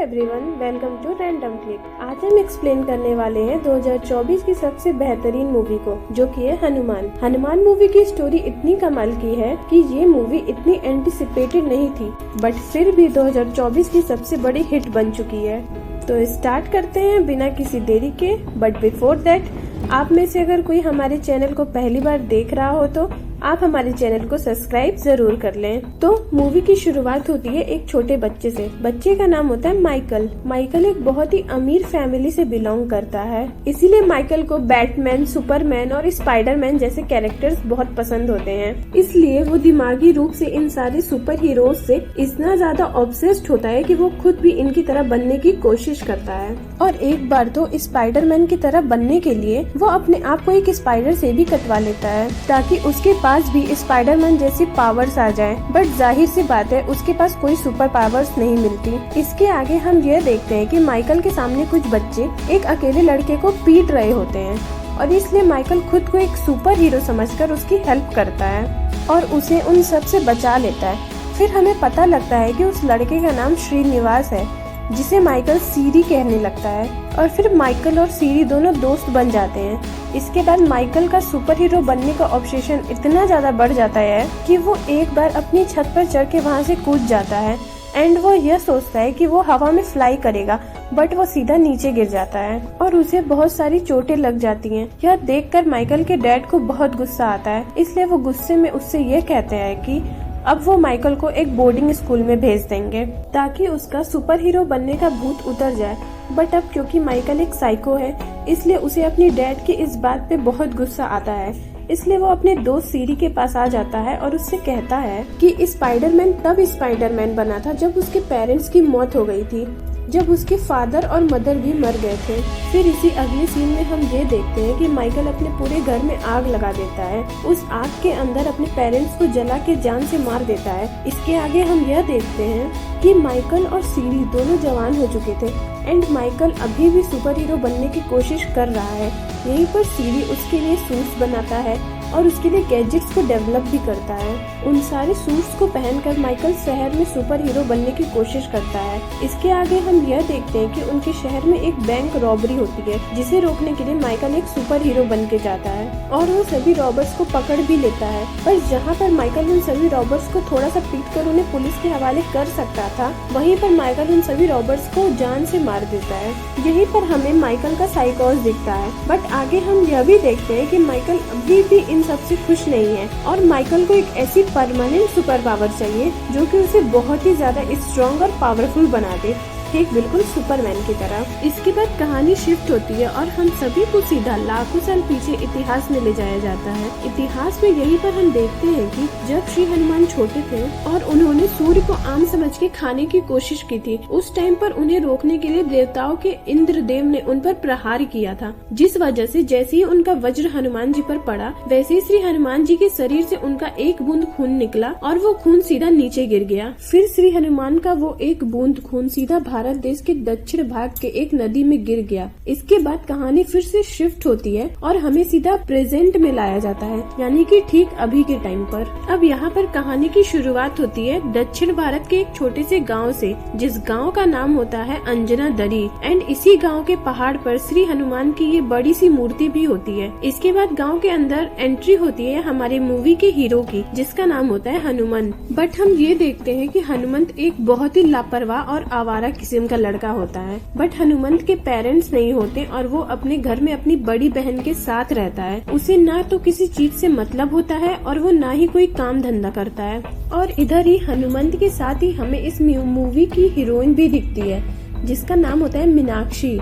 Everyone, welcome to random click. आज हम explain करने वाले हैं 2024 की सबसे बेहतरीन मूवी को, जो कि है हनुमान। हनुमान मूवी की स्टोरी इतनी कमाल की है कि ये मूवी इतनी एंटिसिपेटेड नहीं थी, बट फिर भी 2024 की सबसे बड़ी हिट बन चुकी है। तो स्टार्ट करते हैं बिना किसी देरी के। बट बिफोर दैट, आप में से अगर कोई हमारे चैनल को पहली बार देख रहा हो तो आप हमारे चैनल को सब्सक्राइब जरूर कर लें। तो मूवी की शुरुआत होती है एक छोटे बच्चे से। बच्चे का नाम होता है माइकल। माइकल एक बहुत ही अमीर फैमिली से बिलोंग करता है, इसीलिए माइकल को बैटमैन, सुपरमैन और स्पाइडरमैन जैसे कैरेक्टर्स बहुत पसंद होते हैं। इसलिए वो दिमागी रूप से इन सारे सुपर हीरोज से इतना ज्यादा ऑब्सेस्ड होता है कि वो खुद भी इनकी तरह बनने की कोशिश करता है। और एक बार तो स्पाइडरमैन की तरह बनने के लिए वो अपने आप को एक स्पाइडर से भी कटवा लेता है, ताकि उसके पास भी स्पाइडरमैन जैसी पावर्स आ जाए। बट जाहिर सी बात है, उसके पास कोई सुपर पावर्स नहीं मिलती। इसके आगे हम ये देखते हैं कि माइकल के सामने कुछ बच्चे एक अकेले लड़के को पीट रहे होते हैं, और इसलिए माइकल खुद को एक सुपर हीरो समझकर उसकी हेल्प करता है और उसे उन सब से बचा लेता है। फिर हमें पता लगता है कि उस लड़के का नाम श्रीनिवास है, जिसे माइकल सीरी कहने लगता है। और फिर माइकल और सीरी दोनों दोस्त बन जाते हैं। इसके बाद माइकल का सुपर हीरो बनने का ऑब्सेशन इतना ज्यादा बढ़ जाता है कि वो एक बार अपनी छत पर चढ़ के वहाँ से कूद जाता है एंड वो यह सोचता है कि वो हवा में फ्लाई करेगा, बट वो सीधा नीचे गिर जाता है और उसे बहुत सारी चोटें लग जाती हैं। यह देखकर माइकल के डैड को बहुत गुस्सा आता है, इसलिए वो गुस्से में उससे ये कहते हैं कि अब वो माइकल को एक बोर्डिंग स्कूल में भेज देंगे ताकि उसका सुपर हीरो बनने का भूत उतर जाए। बट अब क्योंकि माइकल एक साइको है, इसलिए उसे अपनी डैड की इस बात पे बहुत गुस्सा आता है। इसलिए वो अपने दोस्त सीरी के पास आ जाता है और उससे कहता है कि स्पाइडरमैन तब स्पाइडरमैन बना था जब उसके पेरेंट्स की मौत हो गई थी, जब उसके फादर और मदर भी मर गए थे। फिर इसी अगले सीन में हम ये देखते हैं कि माइकल अपने पूरे घर में आग लगा देता है। उस आग के अंदर अपने पेरेंट्स को जला के जान से मार देता है। इसके आगे हम यह देखते हैं कि माइकल और सीरी दोनों जवान हो चुके थे एंड माइकल अभी भी सुपर हीरो बनने की कोशिश कर रहा है। यहीं पर सीरी उसके लिए सूट्स बनाता है और उसके लिए गैजेट्स को डेवलप भी करता है। उन सारे सूट्स को पहनकर माइकल शहर में सुपर हीरो बनने की कोशिश करता है। इसके आगे हम यह देखते हैं कि उनके शहर में एक बैंक रॉबरी होती है, जिसे रोकने के लिए माइकल एक सुपर हीरो बन के जाता है और वो सभी रॉबर्स को पकड़ भी लेता है। पर जहाँ पर माइकल उन सभी रॉबर्स को थोड़ा सा पीट कर उन्हें पुलिस के हवाले कर सकता था, वहीं पर माइकल उन सभी रॉबर्स को जान से मार देता है। यहीं पर हमें माइकल का साइकोस दिखता है। बट आगे हम यह भी देखते हैं कि माइकल अभी भी इन सबसे खुश नहीं है और माइकल को एक ऐसी परमानेंट सुपर पावर चाहिए जो कि उसे बहुत ही ज्यादा स्ट्रॉन्ग और पावरफुल बना दे, ठीक बिल्कुल सुपरमैन की तरह। इसके बाद कहानी शिफ्ट होती है और हम सभी को सीधा लाखों साल पीछे इतिहास में ले जाया जाता है। इतिहास में यहीं पर हम देखते हैं कि जब श्री हनुमान छोटे थे और उन्होंने सूर्य को आम समझ के खाने की कोशिश की थी, उस टाइम पर उन्हें रोकने के लिए देवताओं के इंद्रदेव ने उन पर प्रहार किया था, जिस वजह से जैसे ही उनका वज्र हनुमान जी पर पड़ा, वैसे ही श्री हनुमान जी के शरीर से उनका एक बूंद खून निकला और वो खून सीधा नीचे गिर गया। फिर श्री हनुमान का वो एक बूंद खून सीधा भारत देश के दक्षिण भाग के एक नदी में गिर गया। इसके बाद कहानी फिर से शिफ्ट होती है और हमें सीधा प्रेजेंट में लाया जाता है, यानी कि ठीक अभी के टाइम पर। अब यहाँ पर कहानी की शुरुआत होती है दक्षिण भारत के एक छोटे से गांव से, जिस गांव का नाम होता है अंजना दरी। एंड इसी गांव के पहाड़ पर श्री हनुमान की ये बड़ी सी मूर्ति भी होती है। इसके बाद गाँव के अंदर एंट्री होती है हमारे मूवी के हीरो की, जिसका नाम होता है हनुमान। बट हम ये देखते हैं कि हनुमंत एक बहुत ही लापरवाह और आवारा किस्म का लड़का होता है। बट हनुमंत के पेरेंट्स नहीं होते और वो अपने घर में अपनी बड़ी बहन के साथ रहता है। उसे ना तो किसी चीज से मतलब होता है और वो ना ही कोई काम धंधा करता है। और इधर ही हनुमंत के साथ ही हमें इस मूवी की हीरोइन भी दिखती है, जिसका नाम होता है मीनाक्षी।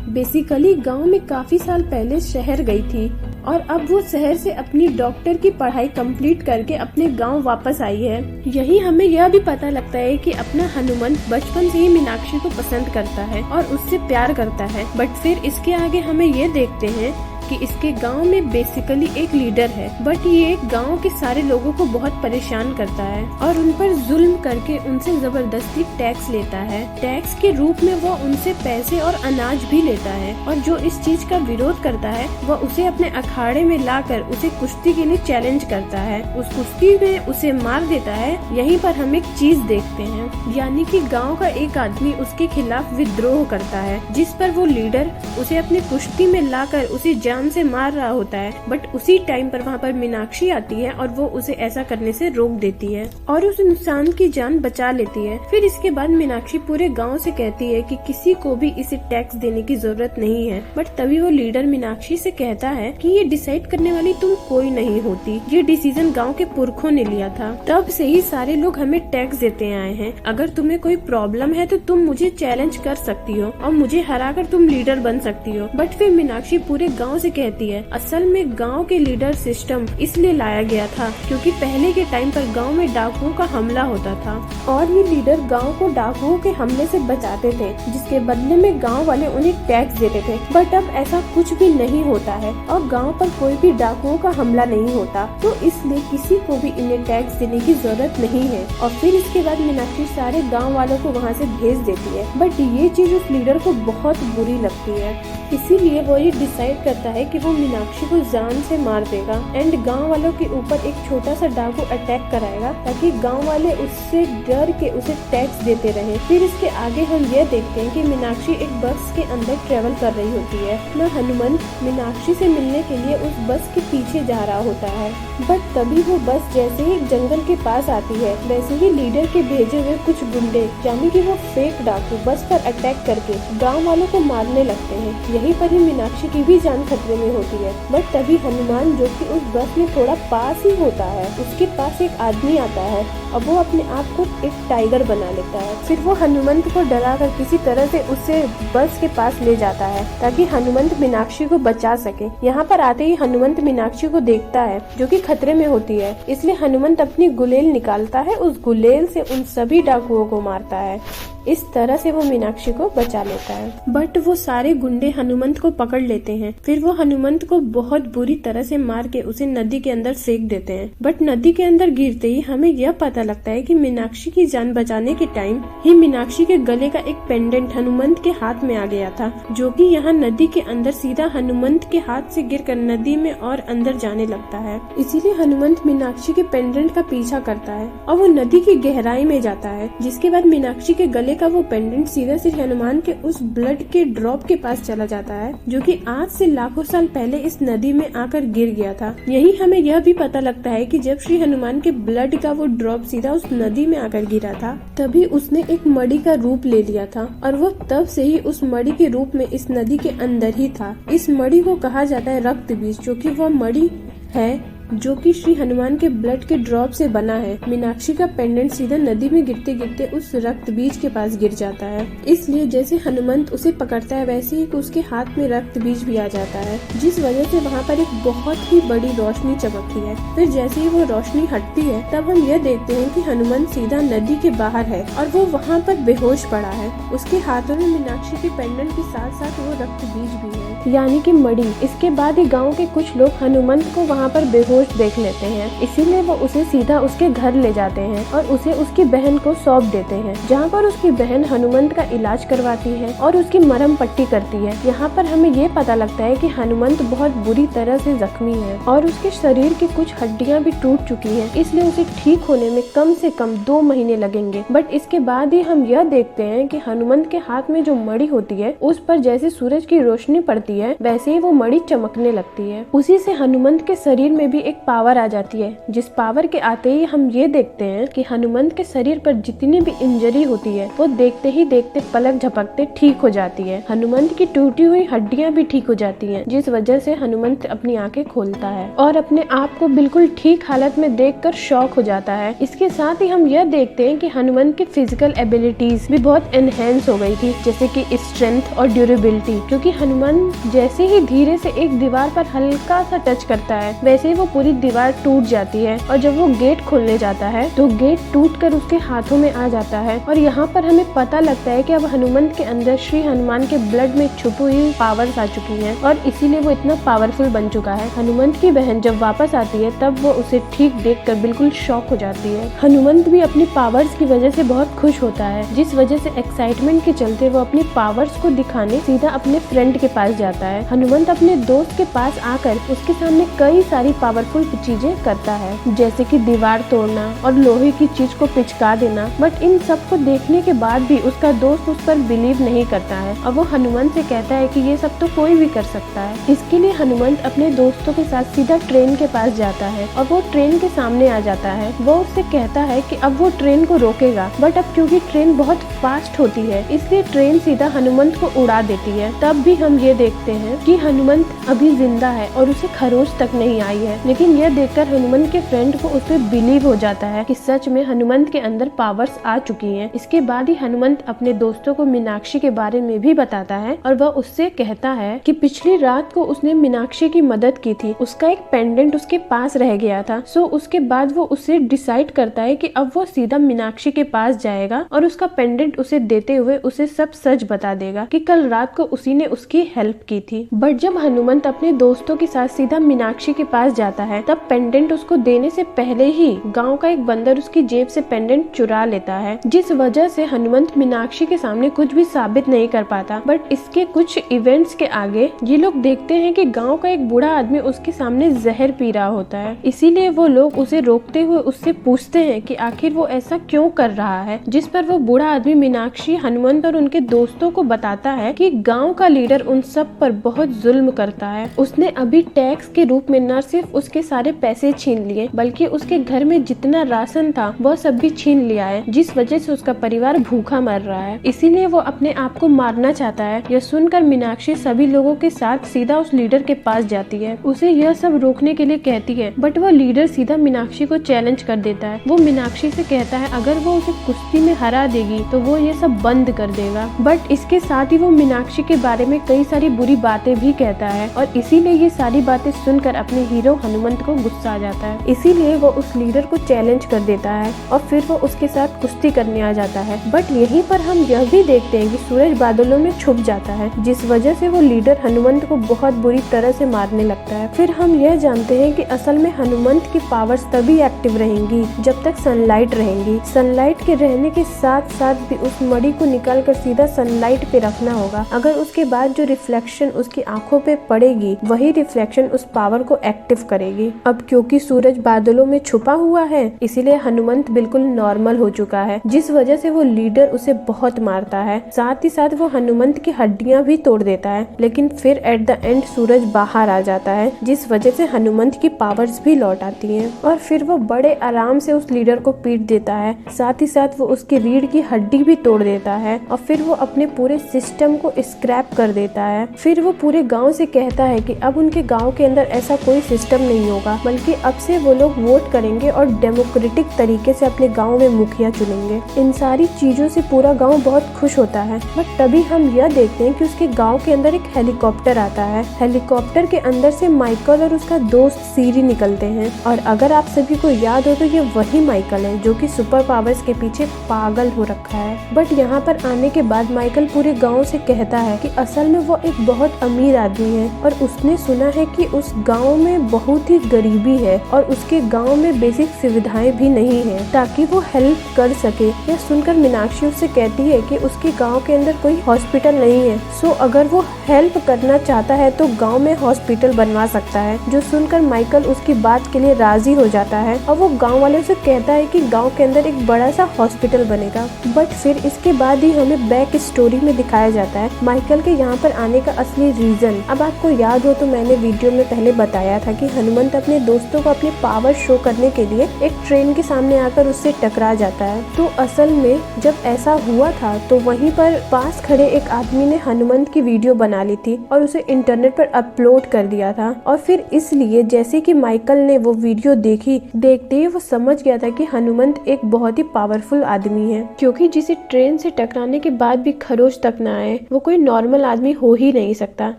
बेसिकली गांव में काफी साल पहले शहर गई थी और अब वो शहर से अपनी डॉक्टर की पढ़ाई कंप्लीट करके अपने गांव वापस आई है। यही हमें यह भी पता लगता है कि अपना हनुमंत बचपन से ही मीनाक्षी को पसंद करता है और उससे प्यार करता है। बट फिर इसके आगे हमें ये देखते हैं कि इसके गांव में बेसिकली एक लीडर है, बट ये गांव के सारे लोगों को बहुत परेशान करता है और उन पर जुल्म करके उनसे जबरदस्ती टैक्स लेता है। टैक्स के रूप में वो उनसे पैसे और अनाज भी लेता है और जो इस चीज का विरोध करता है वह उसे अपने अखाड़े में लाकर उसे कुश्ती के लिए चैलेंज करता है। उस कुश्ती में उसे मार देता है। यहीं पर हम एक चीज देखते हैं, यानी कि गांव का एक आदमी उसके खिलाफ विद्रोह करता है, जिस पर वो लीडर उसे अपने कुश्ती में लाकर उसे जान से मार रहा होता है। बट उसी टाइम पर वहाँ पर मीनाक्षी आती है और वो उसे ऐसा करने से रोक देती है और उस इंसान की जान बचा लेती है। फिर इसके बाद मीनाक्षी पूरे गांव से कहती है कि किसी को भी इसे टैक्स देने की जरूरत नहीं है। बट तभी वो लीडर मीनाक्षी से कहता है कि ये डिसाइड करने वाली तुम कोई नहीं होती, ये डिसीजन गांव के पुरखों ने लिया था। तब से ही सारे लोग हमें टैक्स देते आए हैं। अगर तुम्हें कोई प्रॉब्लम है तो तुम मुझे चैलेंज कर सकती हो और मुझे हराकर तुम लीडर बन सकती हो। बट फिर मीनाक्षी पूरे गांव से कहती है असल में गांव के लीडर सिस्टम इसलिए लाया गया था क्योंकि पहले के टाइम पर गांव में डाकुओं का हमला होता था और ये लीडर गांव को डाकुओं के हमले से बचाते थे, जिसके बदले में गांव वाले उन्हें टैक्स देते थे। बट अब ऐसा कुछ भी नहीं होता है और गांव पर कोई भी डाकुओं का हमला नहीं होता, तो इसलिए किसी को भी इन्हें टैक्स देने की जरूरत नहीं है। और फिर इसके बाद मीनाक्षी सारे गांव वालों को वहां से भेज देती है। बट ये चीज उस लीडर को बहुत बुरी लगती है, इसीलिए वो ये डिसाइड करता है कि वो मीनाक्षी को जान से मार देगा एंड गांव वालों के ऊपर एक छोटा सा डाकू अटैक कराएगा ताकि गांव वाले उससे डर के उसे टैक्स देते रहे। फिर इसके आगे हम यह देखते हैं कि मीनाक्षी एक बस के अंदर ट्रेवल कर रही होती है। ना हनुमंत मीनाक्षी से मिलने के लिए उस बस के पीछे जा रहा होता है। बट तभी वो बस जैसे ही जंगल के पास आती है वैसे ही लीडर के भेजे हुए कुछ गुंडे यानी कि वो फेक डाकू बस पर अटैक करके गांव वालों को मारने लगते हैं। यहीं पर ही मीनाक्षी की भी जान खतरे में होती है। बट तभी हनुमान जो कि उस बस में थोड़ा पास ही होता है, उसके पास एक आदमी आता है और वो अपने आप को एक टाइगर बना लेता है। फिर वो हनुमंत को डराकर किसी तरह से उसे बस के पास ले जाता है ताकि हनुमंत मीनाक्षी को बचा सके। यहाँ पर आते ही हनुमंत मीनाक्षी को देखता है जो कि खतरे में होती है, इसलिए हनुमंत अपनी गुलेल निकालता है, उस गुलेल से उन सभी डाकुओं को मारता है। इस तरह से वो मीनाक्षी को बचा लेता है। बट वो सारे गुंडे हनुमंत को पकड़ लेते हैं। फिर वो हनुमंत को बहुत बुरी तरह से मार के उसे नदी के अंदर फेंक देते हैं। बट नदी के अंदर गिरते ही हमें यह पता लगता है कि मीनाक्षी की जान बचाने के टाइम ही मीनाक्षी के गले का एक पेंडेंट हनुमंत के हाथ में आ गया था, जो कि यहाँ नदी के अंदर सीधा हनुमंत के हाथ से गिरकर नदी में और अंदर जाने लगता है। इसीलिए हनुमंत मीनाक्षी के पेंडेंट का पीछा करता है और वो नदी की गहराई में जाता है। जिसके बाद मीनाक्षी के गले का वो पेंडेंट सीधा से हनुमान के उस ब्लड के ड्रॉप के पास चला जाता है, जो कि आज से लाखों साल पहले इस नदी में आकर गिर गया था। यही हमें यह भी पता लगता है कि जब श्री हनुमान के ब्लड का वो ड्रॉप सीधा उस नदी में आकर गिरा था, तभी उसने एक मणि का रूप ले लिया था और वो तब से ही उस मणि के रूप में इस नदी के अंदर ही था। इस मणि को कहा जाता है रक्त बीज, जो कि वह मणि है जो कि श्री हनुमान के ब्लड के ड्रॉप से बना है। मीनाक्षी का पेंडेंट सीधा नदी में गिरते गिरते उस रक्त बीज के पास गिर जाता है, इसलिए जैसे हनुमंत उसे पकड़ता है वैसे ही उसके हाथ में रक्त बीज भी आ जाता है, जिस वजह से वहाँ पर एक बहुत ही बड़ी रोशनी चमकती है। फिर जैसे ही वो रोशनी हटती है तब हम यह देखते हैं कि हनुमंत सीधा नदी के बाहर है और वो वहाँ पर बेहोश पड़ा है। उसके हाथों में मीनाक्षी के पेंडेंट के साथ साथ वो रक्त बीज भी है, यानी कि मणि। इसके बाद ही गाँव के कुछ लोग हनुमंत को वहाँ पर बेहोश देख लेते हैं, इसीलिए वो उसे सीधा उसके घर ले जाते हैं और उसे उसकी बहन को सौंप देते हैं, जहाँ पर उसकी बहन हनुमंत का इलाज करवाती है और उसकी मरहम पट्टी करती है। यहाँ पर हमें ये पता लगता है कि हनुमंत बहुत बुरी तरह से जख्मी है और उसके शरीर की कुछ हड्डियाँ भी टूट चुकी हैं, इसलिए उसे ठीक होने में कम से कम 2 महीने लगेंगे। बट इसके बाद ही हम यह देखते हैं कि हनुमंत के हाथ में जो मणि होती है उस पर जैसे सूरज की रोशनी पड़ती है वैसे ही वो मणि चमकने लगती है। उसी से हनुमंत के शरीर में भी एक पावर आ जाती है, जिस पावर के आते ही हम ये देखते हैं कि हनुमंत के शरीर पर जितनी भी इंजरी होती है वो देखते ही देखते पलक झपकते ठीक हो जाती है। हनुमंत की टूटी हुई हड्डियां भी ठीक हो जाती हैं, जिस वजह से हनुमंत अपनी आंखें खोलता है और अपने आप को बिल्कुल ठीक हालत में देखकर शॉक हो जाता है। इसके साथ ही हम यह देखते हैं कि हनुमंत की फिजिकल एबिलिटीज भी बहुत एनहेंस हो गई थी, जैसे कि स्ट्रेंथ और ड्यूरेबिलिटी, क्योंकि हनुमंत जैसे ही धीरे से एक दीवार पर हल्का सा टच करता है वैसे ही वो पूरी दीवार टूट जाती है और जब वो गेट खोलने जाता है तो गेट टूटकर उसके हाथों में आ जाता है। और यहाँ पर हमें पता लगता है कि अब हनुमंत के अंदर श्री हनुमान के ब्लड में छुपी हुई पावर्स आ चुकी हैं और इसीलिए वो इतना पावरफुल बन चुका है। हनुमंत की बहन जब वापस आती है तब वो उसे ठीक देखकर बिल्कुल शॉक हो जाती है। हनुमंत भी अपनी पावर्स की वजह से बहुत खुश होता है, जिस वजह से एक्साइटमेंट के चलते वो अपनी पावर्स को दिखाने सीधा अपने फ्रेंड के पास जाता है। हनुमंत अपने दोस्त के पास आकर उसके सामने कई सारी पावरफुल चीजें करता है, जैसे कि दीवार तोड़ना और लोहे की चीज को पिचका देना। बट इन सब को देखने के बाद भी उसका दोस्त उस पर बिलीव नहीं करता है और वो हनुमंत से कहता है कि ये सब तो कोई भी कर सकता है। इसके लिए हनुमंत अपने दोस्तों के साथ सीधा ट्रेन के पास जाता है और वो ट्रेन के सामने आ जाता है। वो उससे कहता है कि अब वो ट्रेन को रोकेगा, बट अब क्योंकि ट्रेन बहुत फास्ट होती है इसलिए ट्रेन सीधा हनुमंत को उड़ा देती है। तब भी हम ये देखते हैं कि हनुमंत अभी जिंदा है और उसे खरोच तक नहीं आई है, लेकिन यह देखकर हनुमंत के फ्रेंड को उस पर बिलीव हो जाता है कि सच में हनुमंत के अंदर पावर्स आ चुकी हैं। इसके बाद ही हनुमंत अपने दोस्तों को मीनाक्षी के बारे में भी बताता है और वह उससे कहता है कि पिछली रात को उसने मीनाक्षी की मदद की थी, उसका एक पेंडेंट उसके पास रह गया था। सो उसके बाद वो उससे डिसाइड करता है कि अब वो सीधा मीनाक्षी के पास जाएगा और उसका पेंडेंट उसे देते हुए उसे सब सच बता देगा कि कल रात को उसी ने उसकी हेल्प की थी। बट जब हनुमंत अपने दोस्तों के साथ सीधा मीनाक्षी के पास जाता है तब पेंडेंट उसको देने से पहले ही गांव का एक बंदर उसकी जेब से पेंडेंट चुरा लेता है, जिस वजह से हनुमंत मीनाक्षी के सामने कुछ भी साबित नहीं कर पाता। बट इसके कुछ इवेंट्स के आगे ये लोग देखते हैं कि गांव का एक बूढ़ा आदमी उसके सामने जहर पी रहा होता है। इसीलिए वो लोग उसे रोकते हुए उससे पूछते हैं कि आखिर वो ऐसा क्यों कर रहा है, जिस पर वो बूढ़ा आदमी मीनाक्षी, हनुमंत और उनके दोस्तों को बताता है कि गांव का लीडर उन सब पर बहुत जुल्म करता है। उसने अभी टैक्स के रूप में न सिर्फ उसके सारे पैसे छीन लिए बल्कि उसके घर में जितना राशन था वह सब भी छीन लिया है, जिस वजह से उसका परिवार भूखा मर रहा है। इसीलिए वो अपने आप को मारना चाहता है। यह सुनकर मीनाक्षी सभी लोगों के साथ सीधा उस लीडर के पास जाती है, उसे यह सब रोकने के लिए कहती है। बट वह लीडर सीधा मीनाक्षी को चैलेंज कर देता है। वो मीनाक्षी से कहता है अगर वो उसे कुश्ती में हरा देगी तो वो ये सब बंद कर देगा। बट इसके साथ ही वो मीनाक्षी के बारे में कई सारी बुरी बातें भी कहता है और इसीलिए ये सारी बातें सुनकर अपने हीरो हनुमंत को गुस्सा आ जाता है। इसीलिए वो उस लीडर को चैलेंज कर देता है और फिर वो उसके साथ कुश्ती करने आ जाता है। बट यहीं पर हम यह भी देखते हैं कि सूरज बादलों में छुप जाता है, जिस वजह से वो लीडर हनुमंत को बहुत बुरी तरह से मारने लगता है। फिर हम यह जानते हैं कि असल में हनुमंत की पावर्स तभी एक्टिव रहेंगी जब तक सनलाइट रहेंगी। सनलाइट के रहने के साथ साथ भी उस मणि को निकाल कर सीधा सनलाइट पे रखना होगा। अगर उसके बाद जो रिफ्लेक्शन उसकी आंखों पे पड़ेगी वही रिफ्लेक्शन उस पावर को एक्टिव करेगी। अब क्योंकि सूरज बादलों में छुपा हुआ है इसीलिए हनुमंत बिल्कुल नॉर्मल हो चुका है, जिस वजह से वो लीडर उसे बहुत मारता है। साथ ही साथ वो हनुमंत की हड्डियां भी तोड़ देता है, लेकिन फिर एट द एंड सूरज बाहर आ जाता है, जिस वजह से हनुमंत की पावर्स भी लौट आती हैं और फिर वो बड़े आराम से उस लीडर को पीट देता है। साथ ही साथ वो उसकी रीढ़ की हड्डी भी तोड़ देता है और फिर वो अपने पूरे सिस्टम को स्क्रैप कर देता है। फिर वो पूरे गांव से कहता है कि अब उनके गांव के अंदर ऐसा कोई सिस्टम नहीं होगा, बल्कि अब से वो लोग वोट करेंगे और डेमोक्रेटिक तरीके से अपने गांव में मुखिया चुनेंगे। इन सारी चीजों से पूरा गांव बहुत खुश होता है। बट तभी हम यह देखते हैं कि उसके गांव के अंदर एक हेलीकॉप्टर आता है। हेलीकॉप्टर के अंदर से माइकल और उसका दोस्त सीरी निकलते हैं और अगर आप सभी को याद हो तो ये वही माइकल है जो कि सुपर पावर्स के पीछे पागल हो रखा है। बट यहाँ पर आने के बाद माइकल पूरे गांव से कहता है कि असल में वो एक बहुत अमीर आदमी है और उसने सुना है कि उस गांव में बहुत ही गरीबी है और उसके गांव में बेसिक सुविधाएं भी नहीं है ताकि वो हेल्प कर सके। यह सुनकर मीनाक्षी उससे कहती है कि उसके गांव के अंदर कोई हॉस्पिटल नहीं है, सो अगर वो हेल्प करना चाहता है तो गांव में हॉस्पिटल बनवा सकता है। जो सुनकर माइकल उसकी बात के लिए राजी हो जाता है और वो गांव वालों से कहता है कि गांव के अंदर एक बड़ा सा हॉस्पिटल बनेगा। बट फिर इसके बाद ही हमें बैक स्टोरी में दिखाया जाता है माइकल के यहाँ पर आने का असली रीजन। अब आपको याद हो तो मैंने वीडियो में पहले बताया था कि हनुमंत अपने दोस्तों को अपने पावर शो करने के लिए एक ट्रेन के सामने आकर उससे टकरा जाता है। तो असल में जब ऐसा हुआ था तो वहीं पर पास खड़े एक आदमी ने हनुमंत की वीडियो बना ली थी और उसे इंटरनेट पर अपलोड कर दिया था और फिर इसलिए जैसे कि माइकल ने वो वीडियो देखी, देखते ही वो समझ गया था कि हनुमंत एक बहुत ही पावरफुल आदमी है, क्योंकि जिसे ट्रेन से टकराने के बाद भी खरोच तक न आए वो कोई नॉर्मल आदमी हो ही नहीं सकता।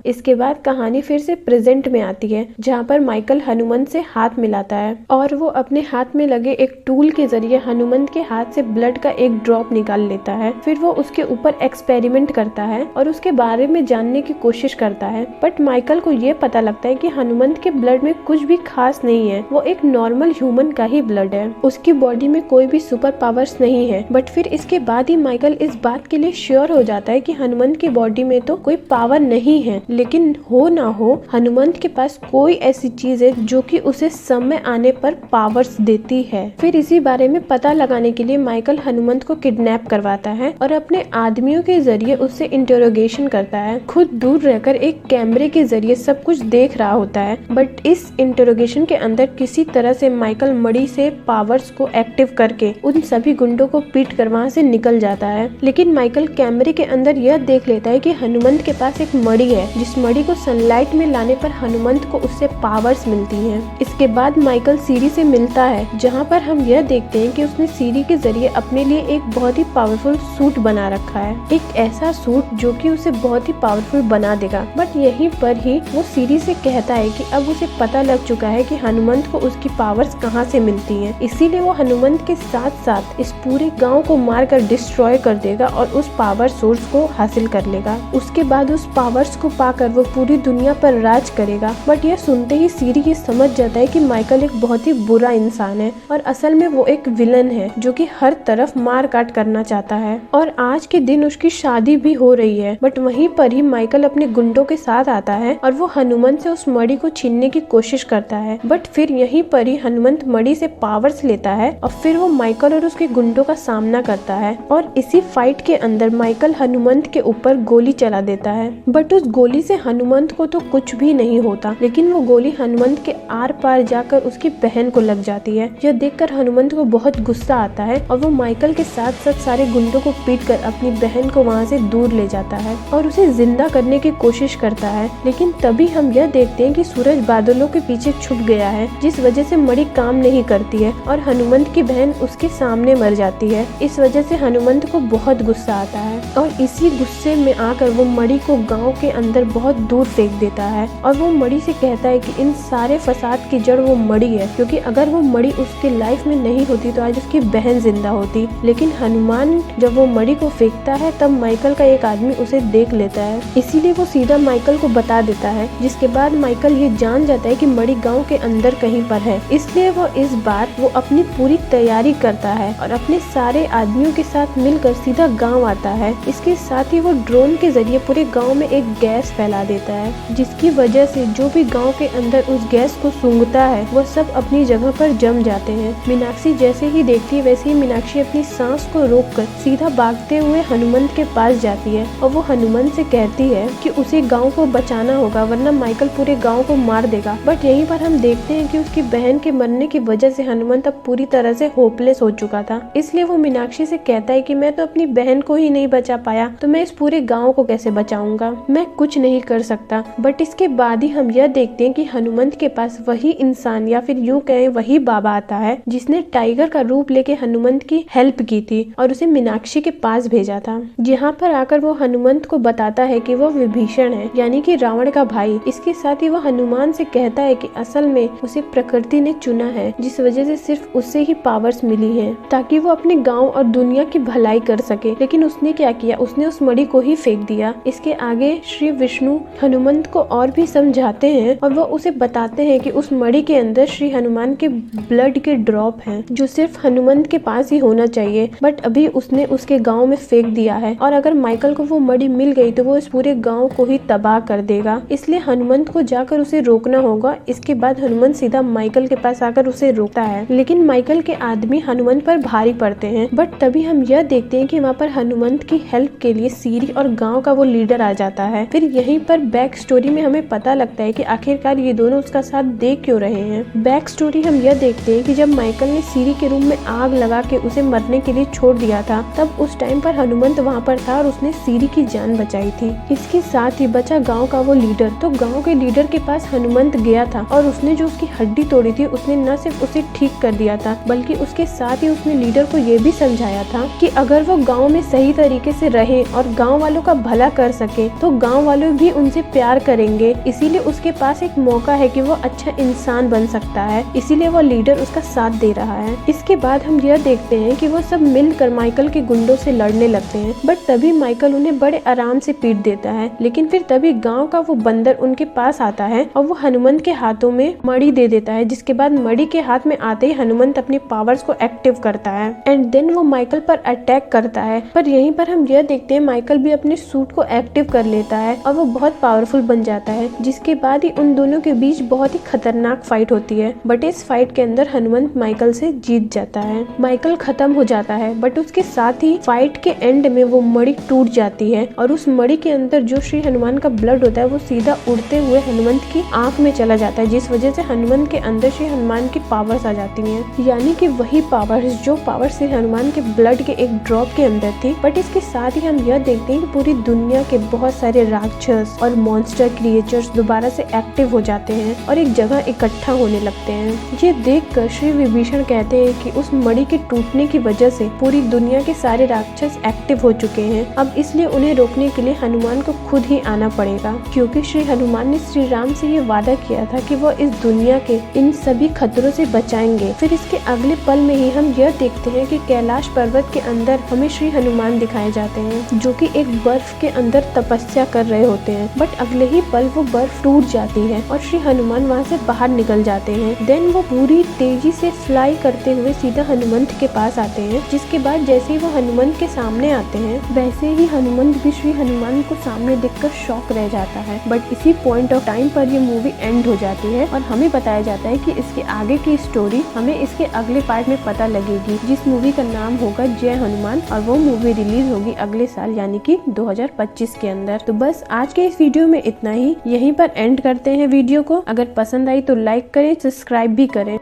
इसके बाद कहानी फिर से प्रेजेंट में आती है जहाँ पर माइकल हनुमंत से हाथ मिलाता है और वो अपने हाथ में लगे एक टूल के जरिए हनुमंत के हाथ से ब्लड का एक ड्रॉप निकाल लेता है। फिर वो उसके ऊपर एक्सपेरिमेंट करता है और उसके बारे में जानने की कोशिश करता है। बट माइकल को ये पता लगता है कि हनुमंत के ब्लड में कुछ भी खास नहीं है, वो एक नॉर्मल ह्यूमन का ही ब्लड है, उसकी बॉडी में कोई भी सुपर पावर्स नहीं है। बट फिर इसके बाद ही माइकल इस बात के लिए श्योर हो जाता है कि हनुमंत की बॉडी में तो कोई पावर नहीं है, लेकिन हो ना हो हनुमंत के पास कोई ऐसी चीज है जो कि उसे समय आने पर पावर्स देती है। फिर इसी बारे में पता लगाने के लिए माइकल हनुमंत को किडनैप करवाता है और अपने आदमियों के जरिए उससे इंटरोगेशन करता है। खुद दूर रहकर एक कैमरे के जरिए सब कुछ देख रहा होता है। बट इस इंटरोगेशन के अंदर किसी तरह से माइकल मड़ी से पावर्स को एक्टिव करके उन सभी गुंडों को पीट कर वहाँ से निकल जाता है। लेकिन माइकल कैमरे के अंदर यह देख लेता है कि हनुमंत के पास एक मड़ी है, जिस मड़ी को सनलाइट में लाने पर हनुमंत को उससे पावर्स मिलती हैं। इसके बाद माइकल सीरी से मिलता है, जहाँ पर हम यह देखते हैं कि उसने सीरी के जरिए अपने लिए एक बहुत ही पावरफुल सूट बना रखा है, एक ऐसा सूट जो कि उसे बहुत ही पावरफुल बना देगा। बट यहीं पर ही वो सीरी से कहता है कि अब उसे पता लग चुका है कि हनुमंत को उसकी पावर्स कहाँ से मिलती हैं, इसीलिए वो हनुमंत के साथ साथ इस पूरे गांव को मारकर डिस्ट्रॉय कर देगा और उस पावर सोर्स को हासिल कर लेगा। उसके बाद उस पावर्स को पाकर वो पूरी दुनिया पर राज करेगा। बट यह सुनते ही सीरी ये समझ जाता है कि माइकल एक बहुत ही बुरा इंसान है और असल में वो एक विलन है जो कि हर तरफ मार काट करना चाहता है। और आज के दिन उसकी शादी भी हो रही है। बट वहीं पर ही माइकल अपने गुंडों के साथ आता है और वो हनुमंत से उस मड़ी को छीनने की कोशिश करता है। बट फिर यहीं पर ही हनुमंत मड़ी से पावर्स लेता है और फिर वो माइकल और उसके गुंडों का सामना करता है। और इसी फाइट के अंदर माइकल हनुमंत के ऊपर गोली चला देता है। बट उस गोली से हनुमंत को तो कुछ भी नहीं होता, लेकिन वो गोली हनुमंत के आर पार जाकर उसकी बहन को लग जाती है। यह देखकर हनुमंत को बहुत गुस्सा आता है और वो माइकल के साथ साथ सारे गुंडों को पीट कर अपनी बहन को वहाँ से दूर ले जाता है और उसे जिंदा करने की कोशिश करता है। लेकिन तभी हम यह देखते हैं कि सूरज बादलों के पीछे छुप गया है, जिस वजह से मड़ी काम नहीं करती है और हनुमंत की बहन उसके सामने मर जाती है। इस वजह से हनुमंत को बहुत गुस्सा आता है और इसी गुस्से में आकर वो मड़ी को गांव के अंदर बहुत दूर फेंक देता है। और वो मड़ी से कहता है कि इन सारे फसाद की जड़ वो मड़ी है, क्योंकि अगर वो मड़ी उसके लाइफ में नहीं होती तो आज उसकी बहन जिंदा होती। लेकिन हनुमान जब वो मड़ी को फेंकता है तब माइकल का एक आदमी उसे देख लेता है, इसीलिए वो सीधा माइकल को बता देता है। जिसके बाद माइकल ये जान जाता है कि मड़ी गांव के अंदर कहीं पर है, इसलिए वो इस बार वो अपनी पूरी तैयारी करता है और अपने सारे आदमियों के साथ मिलकर सीधा गांव आता है। इसके साथ ही वो ड्रोन के जरिए पूरे गांव में एक गैस फैला देता है, जिसकी वजह से जो भी गांव के अंदर उस गैस को सूंघता है वो सब अपनी जगह पर जम जाते हैं। मीनाक्षी जैसे ही देखती है वैसे ही मीनाक्षी अपनी सांस को रोककर सीधा भागते हुए हनुमंत के पास जाती है और वो हनुमंत से कहती है कि उसे गांव को बचाना होगा वरना माइकल पूरे गांव को मार देगा। बट यहीं पर हम देखते हैं कि उसकी बहन के मरने की वजह से हनुमंत अब पूरी तरह से होपलेस हो चुका था, इसलिए वो मीनाक्षी से कहता है कि मैं तो अपनी बहन को ही नहीं बचा पाया तो मैं इस पूरे गांव को कैसे बचाऊंगा, मैं कुछ नहीं कर सकता। बट इसके बाद ही हम यह देखते हैं कि हनुमंत के पास वही इंसान या फिर यूं कहें वही बाबा आता है जिसने टाइगर का रूप लेके हनुमंत की हेल्प की थी और उसे मीनाक्षी के पास भेजा था। यहाँ पर आकर वो हनुमंत को बताता है कि वो विभीषण है, यानी कि रावण का भाई। इसके साथ ही वो हनुमान से कहता है कि असल में उसे प्रकृति ने चुना है, जिस वजह से सिर्फ उससे ही पावर्स मिली हैं ताकि वो अपने गांव और दुनिया की भलाई कर सके। लेकिन उसने क्या किया, उसने उस मड़ी को ही फेंक दिया। इसके आगे श्री विष्णु हनुमंत को और भी समझाते हैं और वो उसे बताते हैं कि उस मड़ी के अंदर श्री हनुमान के ब्लड के ड्रॉप हैं जो सिर्फ हनुमंत के पास ही होना चाहिए, बट अभी उसने उसके गांव में फेंक दिया है और अगर माइकल को वो मड़ी मिल गई तो वो इस पूरे गांव को ही तबाह कर देगा, इसलिए हनुमंत को जाकर उसे रोकना होगा। इसके बाद हनुमंत सीधा माइकल के पास आकर उसे रोकता है, लेकिन माइकल के आदमी हनुमंत पर भारी पड़ते हैं। बट तभी हम यह देखते हैं कि वहाँ पर हनुमंत की हेल्प के लिए सीरी और गांव का वो लीडर आ जाता है। फिर यहीं पर बैक स्टोरी में हमें पता लगता है कि आखिरकार ये दोनों उसका साथ दे क्यों रहे हैं। बैक स्टोरी हम यह देखते हैं कि जब माइकल ने सीरी के रूम में आग लगा के उसे मरने के लिए छोड़ दिया था तब उस टाइम पर हनुमंत वहाँ पर था और उसने सीरी की जान बचाई थी। इसके साथ ही बचा गाँव का वो लीडर। तो गाँव के लीडर के पास हनुमंत गया था और उसने जो उसकी हड्डी तोड़ी थी उसने न सिर्फ उसे ठीक कर दिया था बल्कि उसके साथ ही उसने लीडर को ये भी समझाया था कि अगर वो गांव में सही तरीके से रहे और गांव वालों का भला कर सके तो गांव वाले भी उनसे प्यार करेंगे। इसीलिए उसके पास एक मौका है कि वो वो अच्छा इंसान बन सकता है, इसीलिए वो लीडर उसका साथ दे रहा है। इसके बाद हम यह देखते हैं कि वो सब मिलकर माइकल के गुंडों से लड़ने लगते हैं, बट तभी माइकल उन्हें बड़े आराम से पीट देता है। लेकिन फिर तभी गांव का वो बंदर उनके पास आता है और वो हनुमंत के हाथों में मणि दे देता है, जिसके बाद मणि के हाथ में आते ही हनुमंत अपने पावर्स को एक्टिव करता है एंड देन वो माइकल पर अटैक करता है। पर यहीं पर हम यह देखते हैं माइकल भी अपने सूट को एक्टिव कर लेता है और वो बहुत पावरफुल बन जाता है, जिसके बाद ही उन दोनों के बीच बहुत ही खतरनाक फाइट होती है। बट इस फाइट के अंदर हनुमंत माइकल से जीत जाता है। माइकल खत्म हो जाता है, बट उसके साथ ही फाइट के एंड में वो मणि टूट जाती है और उस मणि के अंदर जो श्री हनुमान का ब्लड होता है वो सीधा उड़ते हुए हनुमंत की आंख में चला जाता है, जिस वजह से हनुमंत के अंदर श्री हनुमान की पावर्स आ जाती हैं। यानी कि वही पावर्स जो पावर श्री हनुमान के ब्लड के एक ड्रॉप के अंदर थी। बट इसके साथ ही हम यह देखते हैं कि पूरी दुनिया के बहुत सारे राक्षस और मॉन्स्टर क्रिएचर्स दोबारा से एक्टिव हो जाते हैं और एक जगह इकट्ठा होने लगते हैं। ये देखकर श्री विभीषण कहते हैं कि उस मणि के टूटने की वजह से पूरी दुनिया के सारे राक्षस एक्टिव हो चुके हैं। अब इसलिए उन्हें रोकने के लिए हनुमान को खुद ही आना पड़ेगा, क्योंकि श्री हनुमान ने श्री राम से ये वादा किया था कि वो इस दुनिया के इन सभी खतरों से बचाएंगे। फिर इसके अगले पल में ही हम यह देखते हैं कि कैलाश पर्वत के अंदर हमें श्री हनुमान दिखाए जाते हैं, जो कि एक बर्फ के अंदर तपस्या कर रहे होते हैं। बट अगले ही पल वो बर्फ टूट जाती है और श्री हनुमान वहाँ से बाहर निकल जाते हैं। देन वो पूरी तेजी से फ्लाई करते हुए सीधा हनुमंत के पास आते हैं, जिसके बाद जैसे ही वो हनुमंत के सामने आते हैं वैसे ही हनुमंत भी श्री हनुमान को सामने देखकर शॉक रह जाता है। बट इसी पॉइंट ऑफ टाइम पर ये मूवी एंड हो जाती है और हमें बताया जाता है कि इसके आगे की स्टोरी हमें इसके अगले पार्ट में पता लगेगी, जिस मूवी का नाम होगा जय हनुमान, और वो मूवी रिलीज होगी अगले साल यानी कि 2025 के अंदर। तो बस आज के इस वीडियो में इतना ही, यहीं पर एंड करते हैं वीडियो को। अगर पसंद आई तो लाइक करें, सब्सक्राइब भी करें।